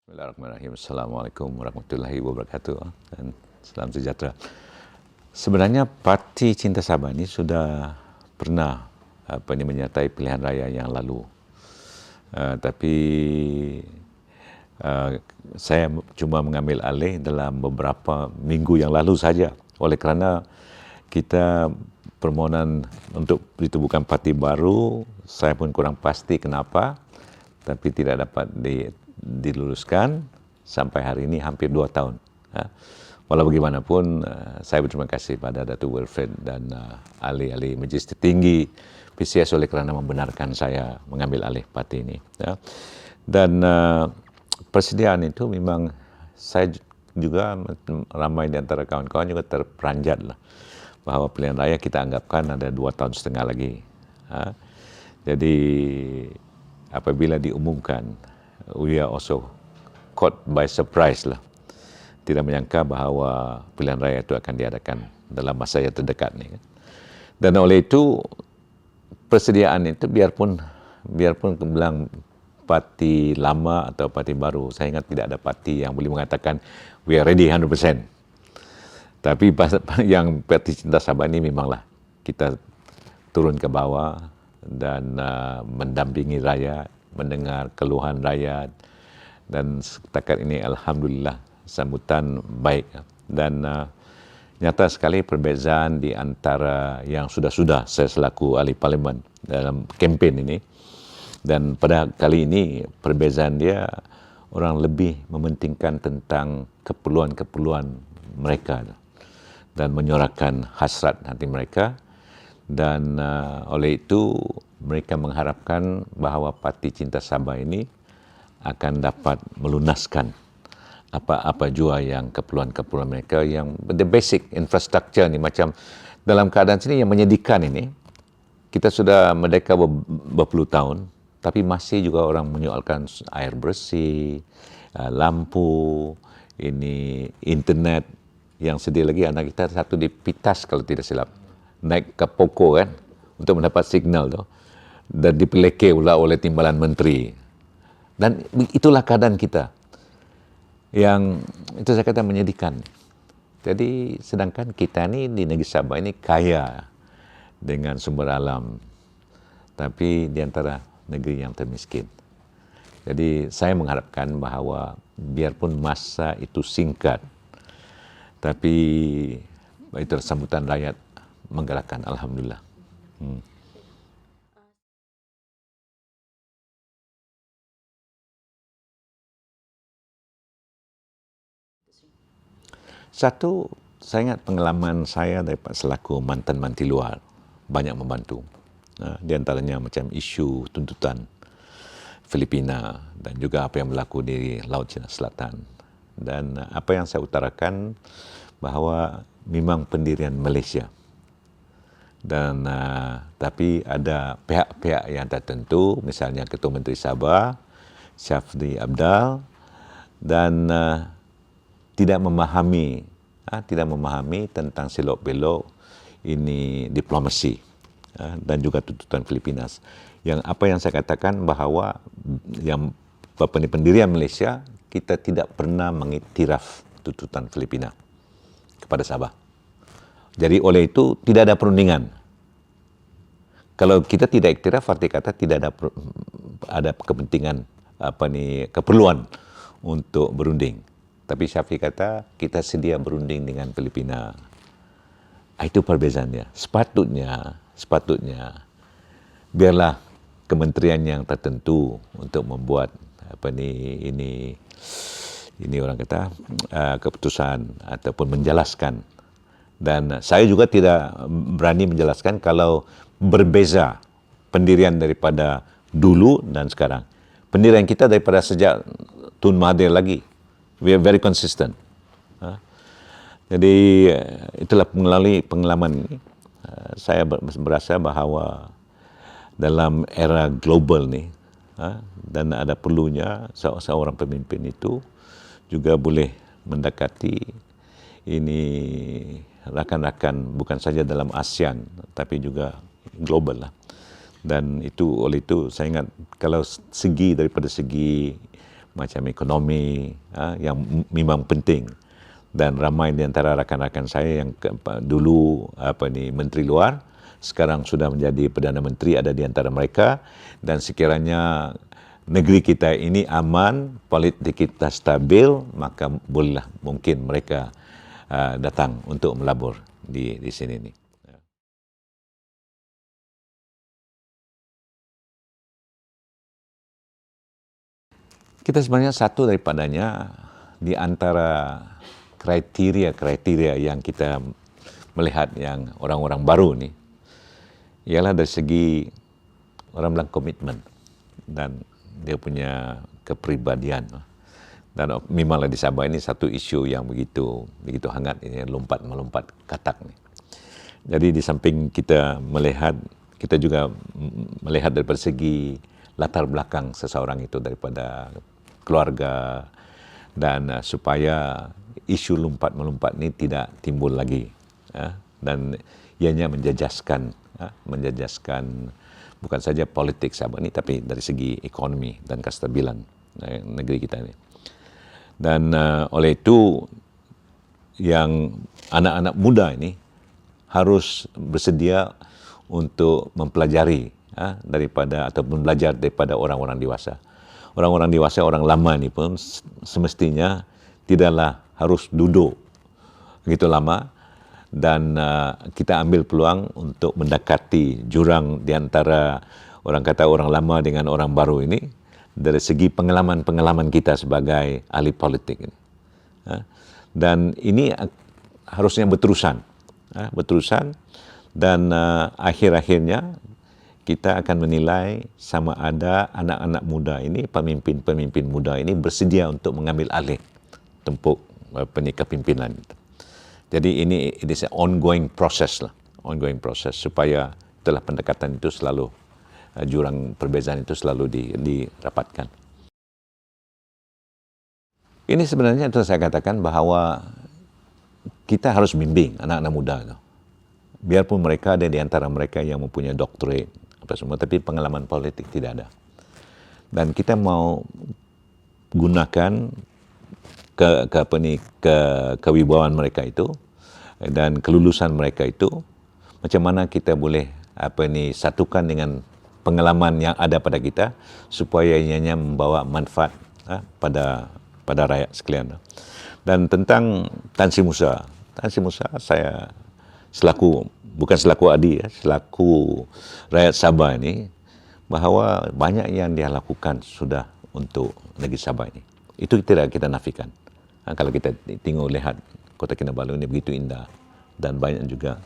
Bismillahirrahmanirrahim. Assalamualaikum warahmatullahi wabarakatuh dan salam sejahtera. Sebenarnya Parti Cinta Sabah ini sudah pernah menyertai pilihan raya yang lalu. Tapi saya cuma mengambil alih dalam beberapa minggu yang lalu saja. Oleh kerana kita permohonan untuk ditubuhkan parti baru, saya pun kurang pasti kenapa, tapi tidak dapat diluluskan sampai hari ini hampir 2 tahun. Walau bagaimanapun, saya berterima kasih pada Datuk Wilfred dan ahli-ahli Majlis Tertinggi PCS oleh kerana membenarkan saya mengambil alih parti ini. Dan persediaan itu memang saya juga, ramai di antara kawan-kawan juga terperanjat lah, bahawa pilihan raya kita anggapkan ada 2,5 tahun lagi. Jadi apabila diumumkan, we are also caught by surprise lah. Tidak menyangka bahawa pilihan raya itu akan diadakan dalam masa yang terdekat ni. Dan oleh itu, persediaan itu biarpun bilang parti lama atau parti baru, saya ingat tidak ada parti yang boleh mengatakan we are ready 100%. Tapi yang Parti Cinta Sabah ini memanglah kita turun ke bawah dan mendampingi rakyat, mendengar keluhan rakyat, dan setakat ini alhamdulillah sambutan baik. Dan nyata sekali perbezaan di antara yang sudah-sudah saya selaku ahli parlimen dalam kempen ini, dan pada kali ini perbezaan dia, orang lebih mementingkan tentang keperluan-keperluan mereka dan menyuarakan hasrat hati mereka. Dan oleh itu mereka mengharapkan bahawa Parti Cinta Sabah ini akan dapat melunaskan apa-apa jua yang keperluan-keperluan mereka, yang the basic infrastructure ni. Macam dalam keadaan sini yang menyedihkan ini, kita sudah merdeka berpuluh tahun, tapi masih juga orang menyoalkan air bersih, lampu, ini internet, yang sedih lagi anak kita satu di Pitas kalau tidak silap, naik ke pokok kan untuk mendapat signal tu, dan dipeleke pula oleh timbalan menteri. Dan itulah keadaan kita, yang itu saya kata menyedihkan. Jadi sedangkan kita ni di negeri Sabah ini kaya dengan sumber alam, tapi di antara negeri yang termiskin. Jadi saya mengharapkan bahawa biarpun masa itu singkat, tapi itu sambutan rakyat menggerakkan, alhamdulillah. Satu, saya ingat pengalaman saya daripada selaku mantan Menteri Luar, banyak membantu. Di antaranya macam isu tuntutan Filipina dan juga apa yang berlaku di Laut Cina Selatan. Dan apa yang saya utarakan bahawa memang pendirian Malaysia. Dan tapi ada pihak-pihak yang tertentu, misalnya Ketua Menteri Sabah, Syafri Apdal, dan tidak memahami tentang selok-belok ini diplomasi dan juga tuntutan Filipinas. Yang apa yang saya katakan bahawa yang pendirian Malaysia, kita tidak pernah mengiktiraf tuntutan Filipina kepada Sabah. Jadi oleh itu tidak ada perundingan. Kalau kita tidak iktiraf, arti kata tidak ada kepentingan keperluan untuk berunding. Tapi Syafiq kata kita sedia berunding dengan Filipina. Itu perbezaannya. Sepatutnya biarlah kementerian yang tertentu untuk membuat ini orang kata keputusan ataupun menjelaskan. Dan saya juga tidak berani menjelaskan kalau berbeza pendirian daripada dulu dan sekarang. Pendirian kita daripada sejak Tun Mahathir lagi, we are very consistent. Jadi itulah melalui pengalaman ini, saya berasa bahawa dalam era global ni, dan ada perlunya seorang pemimpin itu juga boleh mendekati ini rakan-rakan bukan saja dalam ASEAN tapi juga global lah. Dan oleh itu saya ingat kalau daripada segi macam ekonomi yang memang penting. Dan ramai di antara rakan-rakan saya yang dulu menteri luar, sekarang sudah menjadi Perdana Menteri, ada di antara mereka. Dan sekiranya negeri kita ini aman, politik kita stabil, maka bolehlah mungkin mereka datang untuk melabur di sini ni. Kita sebenarnya satu daripadanya di antara kriteria yang kita melihat yang orang-orang baru ni ialah dari segi orang bilang komitmen dan dia punya kepribadian. Dan memanglah di Sabah ini satu isu yang begitu hangat ini, melompat katak ni. Jadi di samping kita melihat, kita juga melihat daripada segi latar belakang seseorang itu daripada keluarga dan supaya isu melompat ni tidak timbul lagi dan ianya menjejaskan bukan saja politik Sabah ni tapi dari segi ekonomi dan kestabilan negeri kita ni. Dan oleh itu yang anak-anak muda ini harus bersedia untuk mempelajari daripada ataupun belajar daripada orang-orang dewasa. Orang-orang dewasa, orang lama ni pun semestinya tidaklah harus duduk begitu lama dan kita ambil peluang untuk mendekati jurang di antara orang kata orang lama dengan orang baru ini dari segi pengalaman kita sebagai ahli politik ini. Dan ini harusnya berterusan dan akhir-akhirnya kita akan menilai sama ada anak-anak muda ini, pemimpin-pemimpin muda ini bersedia untuk mengambil alih tempuk kepimpinan. Jadi ini it is an ongoing process supaya itulah pendekatan itu selalu jurang perbezaan itu selalu dirapatkan. Ini sebenarnya itu saya katakan bahawa kita harus bimbing anak-anak muda itu. Biarpun mereka ada di antara mereka yang mempunyai doktorat apa semua, tapi pengalaman politik tidak ada. Dan kita mau gunakan kewibawaan mereka itu dan kelulusan mereka itu, macam mana kita boleh satukan dengan pengalaman yang ada pada kita supaya ianya membawa manfaat pada rakyat sekalian. Dan tentang Tan Sri Musa saya bukan selaku adik, selaku rakyat Sabah ini, bahawa banyak yang dia lakukan sudah untuk negeri Sabah ini. Itu tidak kita nafikan. Kalau kita lihat Kota Kinabalu ini begitu indah dan banyak juga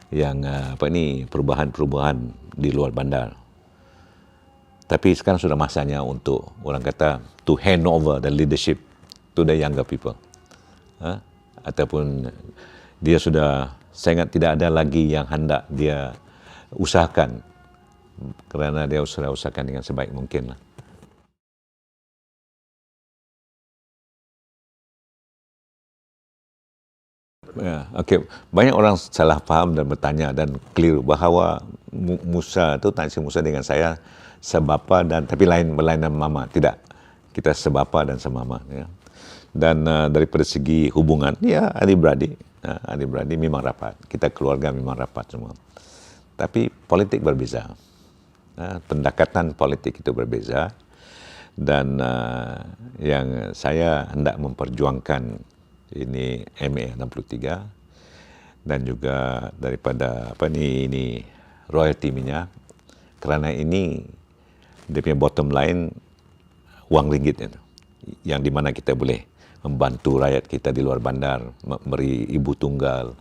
yang perubahan-perubahan di luar bandar. Tapi sekarang sudah masanya untuk orang kata to hand over the leadership to the younger people. Ataupun dia sudah, saya ingat tidak ada lagi yang hendak dia usahakan kerana dia sudah usahakan dengan sebaik mungkin lah. Ya, okay. Banyak orang salah faham dan bertanya dan keliru bahawa Musa tu Tan Sri Musa dengan saya sebapa dan tapi berlainan mama. Tidak, kita sebapa dan semama. Ya. Dan daripada segi hubungan, ya adik-beradik memang rapat. Kita keluarga memang rapat semua. Tapi politik berbeza. Pendekatan politik itu berbeza. Dan yang saya hendak memperjuangkan ini MA 63 dan juga daripada ini royalty minyak, kerana ini dia punya bottom line wang ringgit itu, yang di mana kita boleh membantu rakyat kita di luar bandar, memberi ibu tunggal,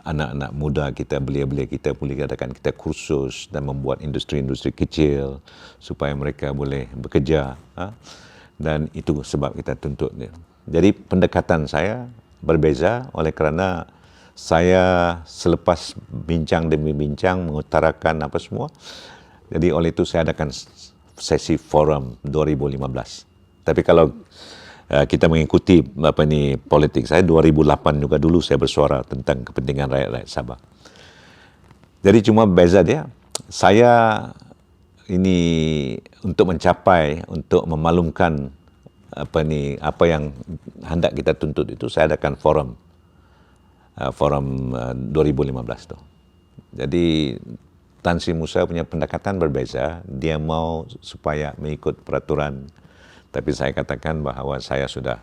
anak-anak muda kita, belia-belia kita boleh katakan kita kursus dan membuat industri-industri kecil supaya mereka boleh bekerja. Dan itu sebab kita tuntut dia. Jadi pendekatan saya berbeza oleh kerana saya selepas bincang demi bincang mengutarakan apa semua. Jadi oleh itu saya adakan sesi forum 2015. Tapi kalau kita mengikuti politik saya 2008 juga dulu saya bersuara tentang kepentingan rakyat Sabah. Jadi cuma beza dia, saya ini untuk memaklumkan apa yang hendak kita tuntut itu, saya adakan forum 2015 tu. Jadi Tan Sri Musa punya pendekatan berbeza. Dia mau supaya mengikut peraturan, tapi saya katakan bahawa saya sudah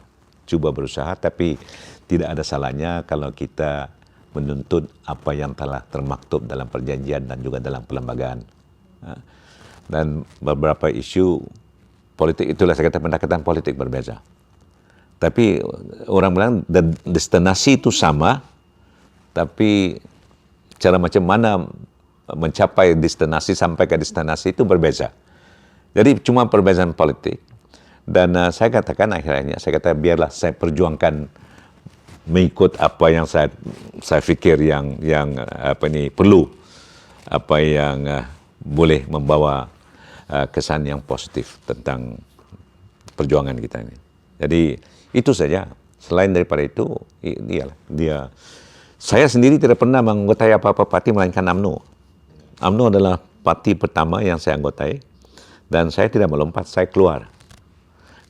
cuba berusaha, tapi tidak ada salahnya kalau kita menuntut apa yang telah termaktub dalam perjanjian dan juga dalam perlembagaan. Dan beberapa isu politik, itulah saya kata pendekatan politik berbeza. Tapi orang bilang destinasi itu sama, tapi cara macam mana mencapai destinasi sampai ke destinasi itu berbeza. Jadi cuma perbezaan politik. Dan saya katakan akhirnya, saya kata biarlah saya perjuangkan mengikut apa yang saya fikir yang perlu, apa yang boleh membawa kesan yang positif tentang perjuangan kita ini. Jadi itu saja. Selain daripada itu, saya sendiri tidak pernah menganggotai apa-apa parti melainkan UMNO. UMNO adalah parti pertama yang saya anggotai, dan saya tidak melompat, saya keluar.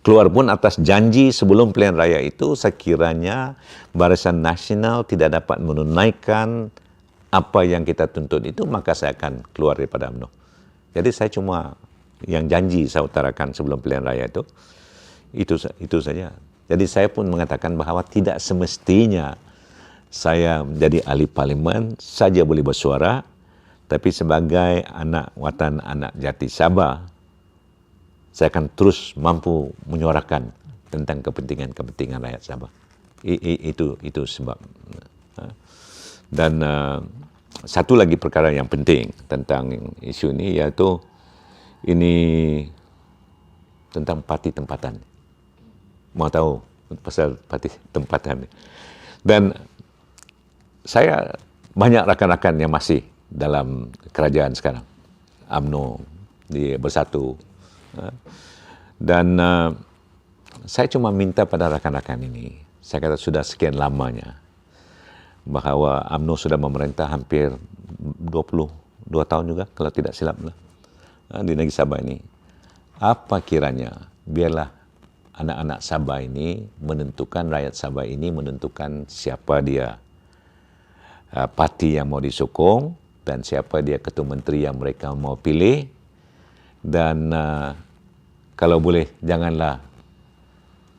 Keluar pun atas janji sebelum pilihan raya itu, sekiranya Barisan Nasional tidak dapat menunaikan apa yang kita tuntut itu, maka saya akan keluar daripada UMNO. Jadi saya cuma yang janji saya utarakan sebelum pilihan raya itu saja. Jadi saya pun mengatakan bahawa tidak semestinya saya menjadi ahli parlimen saja boleh bersuara, tapi sebagai anak watan, anak jati Sabah, saya akan terus mampu menyuarakan tentang kepentingan rakyat Sabah. Itu sebab. Dan satu lagi perkara yang penting tentang isu ini, iaitu ini tentang parti tempatan. Mau tahu pasal parti tempatan. Dan saya banyak rakan-rakan yang masih dalam kerajaan sekarang. UMNO di Bersatu. Dan saya cuma minta pada rakan-rakan ini, saya kata sudah sekian lamanya bahawa UMNO sudah memerintah hampir 22 tahun juga, kalau tidak silap di negeri Sabah ini. Apa kiranya biarlah anak-anak Sabah ini menentukan, rakyat Sabah ini menentukan siapa dia parti yang mau disokong dan siapa dia ketua menteri yang mereka mau pilih. Dan kalau boleh janganlah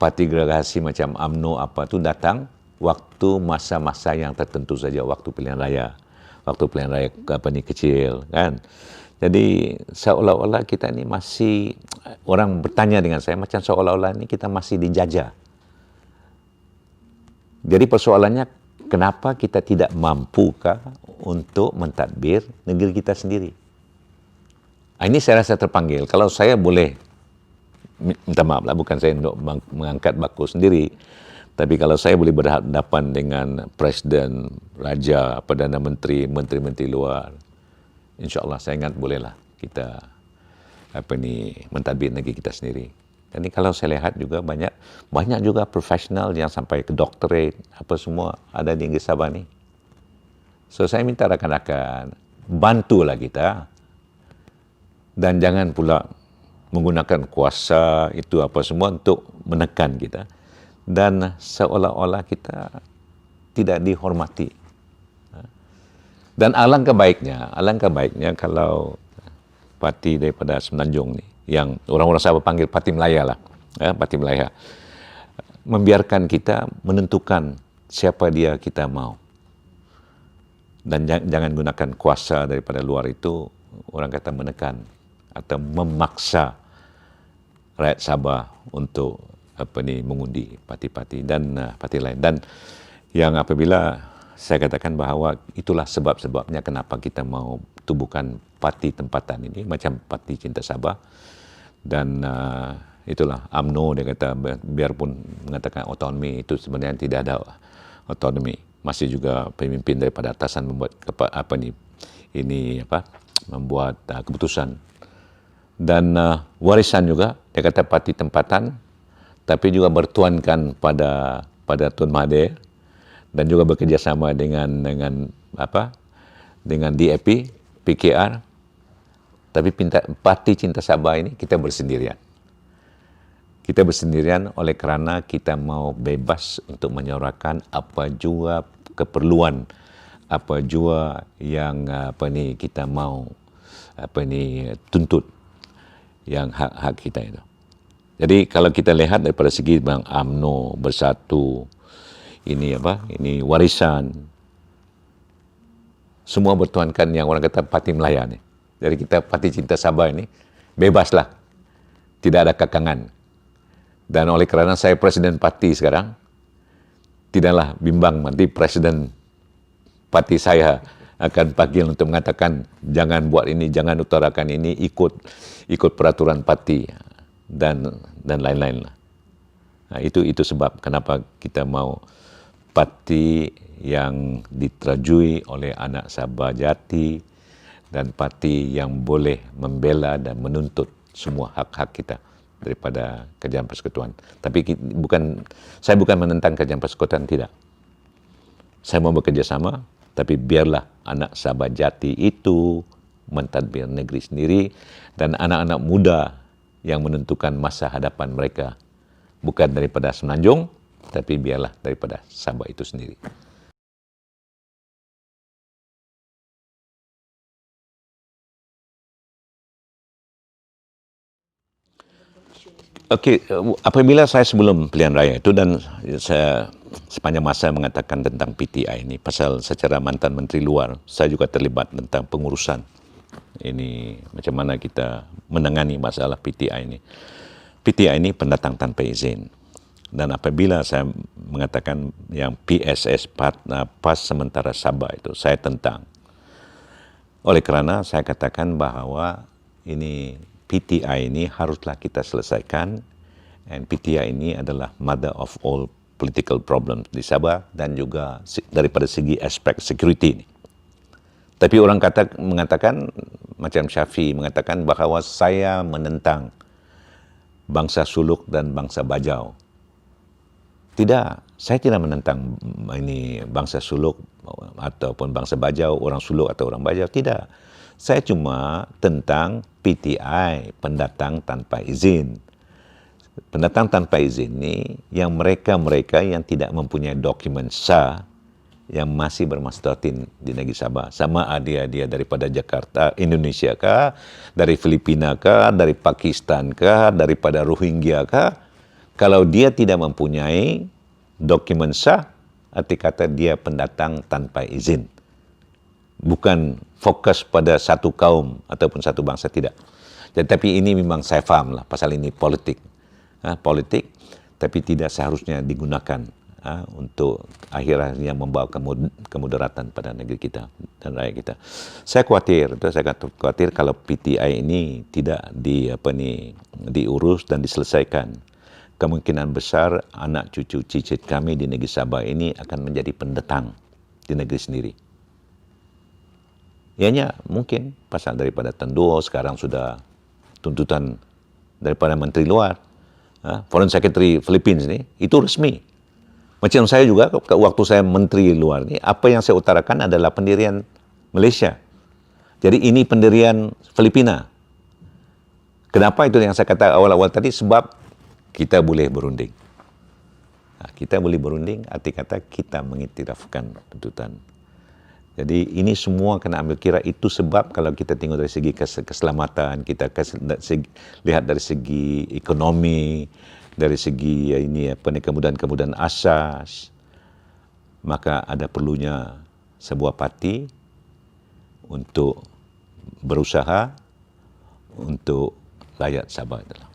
parti gergasi macam UMNO apa tu datang waktu masa-masa yang tertentu saja, waktu pilihan raya kecil kan. Jadi seolah-olah kita ni masih, orang bertanya dengan saya macam seolah-olah ni kita masih dijajah. Jadi persoalannya, kenapa kita tidak mampukah untuk mentadbir negeri kita sendiri? Ini saya rasa terpanggil. Kalau saya boleh, minta maaf lah, bukan saya untuk mengangkat baku sendiri, tapi kalau saya boleh berhadapan dengan Presiden, Raja, Perdana Menteri, Menteri-Menteri luar, insya-Allah saya ingat bolehlah kita mentadbir negeri kita sendiri. Jadi kalau saya lihat juga banyak juga profesional yang sampai ke doktorate apa semua ada di negeri Sabah ni. So saya minta rakan-rakan bantulah kita, dan jangan pula menggunakan kuasa itu apa semua untuk menekan kita, dan seolah-olah kita tidak dihormati. Dan alangkah baiknya kalau parti daripada Semenanjung ni, yang orang-orang Sabah panggil Parti Melaya lah, Parti Melaya, membiarkan kita menentukan siapa dia kita mau. Dan jangan gunakan kuasa daripada luar itu, orang kata menekan atau memaksa rakyat Sabah untuk mengundi parti-parti dan parti lain. Dan yang apabila saya katakan bahawa itulah sebab-sebabnya kenapa kita mau tubuhkan parti tempatan ini macam Parti Cinta Sabah. Dan itulah UMNO, dia kata biarpun mengatakan otonomi, itu sebenarnya tidak ada otonomi, masih juga pemimpin daripada atasan membuat membuat keputusan. Dan warisan juga, dia kata parti tempatan, tapi juga bertuankan pada Tun Mahathir, dan juga bekerjasama dengan DAP, PKR. Tapi Parti Cinta Sabah ini kita bersendirian. Kita bersendirian oleh kerana kita mau bebas untuk menyuarakan apa jua keperluan, apa jua yang kita mau tuntut, yang hak-hak kita itu. Jadi kalau kita lihat daripada segi bang UMNO bersatu, ini warisan, semua bertuankan yang orang kata Parti Melayu ni. Jadi kita Parti Cinta Sabah ini bebaslah, tidak ada kekangan. Dan oleh kerana saya presiden parti sekarang, tidaklah bimbang nanti presiden parti saya akan panggil untuk mengatakan jangan buat ini, jangan utarakan ini, ikut peraturan parti dan lain-lain lah. Itu sebab kenapa kita mau parti yang diterajui oleh anak Sabah jati dan parti yang boleh membela dan menuntut semua hak-hak kita daripada kerajaan persekutuan. Tapi saya bukan menentang kerajaan persekutuan, tidak. Saya mau bekerjasama, tapi biarlah anak Sabah jati itu mentadbir negeri sendiri dan anak-anak muda yang menentukan masa hadapan mereka. Bukan daripada Semenanjung, tapi biarlah daripada Sabah itu sendiri. Okey, apabila saya sebelum pilihan raya itu dan saya sepanjang masa mengatakan tentang PTI ini, pasal secara mantan Menteri Luar, saya juga terlibat tentang pengurusan ini, macam mana kita menangani masalah PTI ini. PTI ini pendatang tanpa izin. Dan apabila saya mengatakan yang PSS, PAS Sementara Sabah itu, saya tentang. Oleh kerana saya katakan bahawa ini PTI ini haruslah kita selesaikan, and PTI ini adalah mother of all political problems di Sabah dan juga daripada segi aspek security ini. Tapi orang mengatakan macam Syafiee mengatakan bahawa saya menentang bangsa Suluk dan bangsa Bajau. Tidak, saya tidak menentang ini bangsa Suluk ataupun bangsa Bajau, orang Suluk atau orang Bajau, tidak. Saya cuma tentang PTI, pendatang tanpa izin. Pendatang tanpa izin ini yang mereka yang tidak mempunyai dokumen sah yang masih bermasyarakat di negeri Sabah. Sama dia daripada Jakarta, Indonesia kah, dari Filipina kah, dari Pakistan kah, daripada Rohingya kah. Kalau dia tidak mempunyai dokumen sah, arti kata dia pendatang tanpa izin. Bukan fokus pada satu kaum ataupun satu bangsa, tidak. Tetapi ini memang saya faham lah, pasal ini politik. Politik, tapi tidak seharusnya digunakan untuk akhirnya membawa kemudaratan pada negeri kita dan rakyat kita. Saya khawatir kalau PTI ini tidak diurus dan diselesaikan, kemungkinan besar anak cucu cicit kami di negeri Sabah ini akan menjadi pendatang di negeri sendiri. Ianya mungkin pasal daripada Tenduo sekarang sudah tuntutan daripada Menteri Luar, Foreign Secretary Philippines ni, itu resmi. Macam saya juga, waktu saya Menteri Luar ni, apa yang saya utarakan adalah pendirian Malaysia. Jadi ini pendirian Filipina. Kenapa itu yang saya kata awal-awal tadi? Sebab kita boleh berunding. Kita boleh berunding, arti kata kita mengiktirafkan tuntutan. Jadi ini semua kena ambil kira, itu sebab kalau kita tengok dari segi keselamatan, kita lihat dari segi ekonomi, dari segi kemudahan asas, maka ada perlunya sebuah parti untuk berusaha untuk rakyat Sabah adalah.